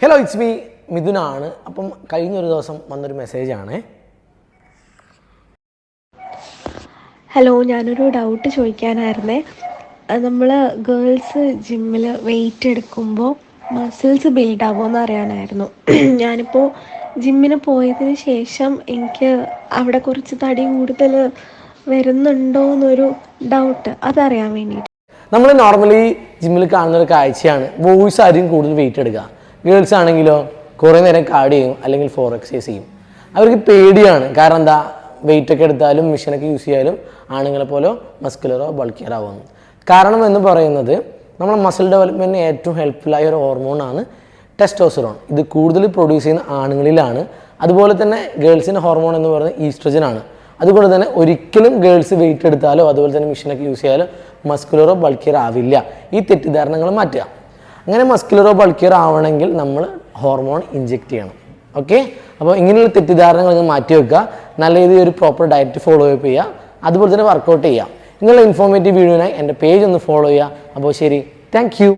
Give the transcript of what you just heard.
Hello it's me മിഥുനാണ്. അപ്പം കഴിഞ്ഞൊരു ദിവസം വന്നൊരു മെസ്സേജാണ്. ഹലോ, ഞാനൊരു ഡൗട്ട് ചോദിക്കാനായിരുന്നേ. നമ്മൾ ഗേൾസ് ജിമ്മിൽ വെയിറ്റ് എടുക്കുമ്പോൾ മസിൽസ് ബിൽഡ് ആവുമെന്ന് അറിയാനായിരുന്നു. ഞാനിപ്പോൾ ജിമ്മിന് പോയതിന് ശേഷം എനിക്ക് അവിടെ കുറച്ച് തടി കൂടുതൽ വരുന്നുണ്ടോ എന്നൊരു ഡൗട്ട്, അതറിയാൻ വേണ്ടിയിട്ട്. നമ്മൾ നോർമലി ജിമ്മിൽ കാണുന്ന ഒരു കാഴ്ചയാണ് ബോയ്സ് ആയിരിക്കും കൂടുതൽ വെയിറ്റ് എടുക്കുക. ഗേൾസ് ആണെങ്കിലോ കുറേ നേരം കാർഡിയോ ചെയ്യും അല്ലെങ്കിൽ ഫോർ എക്സസൈസ് ചെയ്യും. അവർക്ക് പേടിയാണ്. കാരണം എന്താ, വെയിറ്റ് ഒക്കെ എടുത്താലും മെഷീനൊക്കെ യൂസ് ചെയ്യാലും ആണുങ്ങളെ പോലെ മസ്കുലറോ ബൾക്കിയറോ ആവുന്നു. കാരണം എന്ന് പറയുന്നത് നമ്മുടെ മസിൽ ഡെവലപ്മെൻറ്റിന് ഏറ്റവും ഹെൽപ്ഫുള്ളായ ഒരു ഹോർമോണാണ് ടെസ്റ്റോസ്റ്ററോൺ. ഇത് കൂടുതൽ പ്രൊഡ്യൂസ് ചെയ്യുന്ന ആണുങ്ങളിലാണ്. അതുപോലെ തന്നെ ഗേൾസിൻ്റെ ഹോർമോൺ എന്ന് പറയുന്നത് ഈസ്ട്രജൻ ആണ്. അതുകൊണ്ട് തന്നെ ഒരിക്കലും ഗേൾസ് വെയിറ്റ് എടുത്താലോ അതുപോലെ തന്നെ മെഷീനൊക്കെ യൂസ് ചെയ്യാലോ മസ്കുലറോ ബൾക്കിയറോ ആവില്ല. ഈ തെറ്റിദ്ധാരണകൾ മാറ്റുക. അങ്ങനെ മസ്കുലറോ ബൾക്കിയറോ ആവണമെങ്കിൽ നമ്മൾ ഹോർമോൺ ഇഞ്ചെക്ട് ചെയ്യണം. ഓക്കെ, അപ്പോൾ ഇങ്ങനെയുള്ള തെറ്റിദ്ധാരണകൾ മാറ്റി വെക്കുക. നല്ല രീതിയിൽ ഒരു പ്രോപ്പർ ഡയറ്റ് ഫോളോ അപ്പ് ചെയ്യുക. അതുപോലെ തന്നെ വർക്കൗട്ട് ചെയ്യുക. ഇങ്ങനെയുള്ള ഇൻഫോർമേറ്റീവ് വീഡിയോനായി എൻ്റെ പേജ് ഒന്ന് ഫോളോ ചെയ്യുക. അപ്പോൾ ശരി, താങ്ക് യു.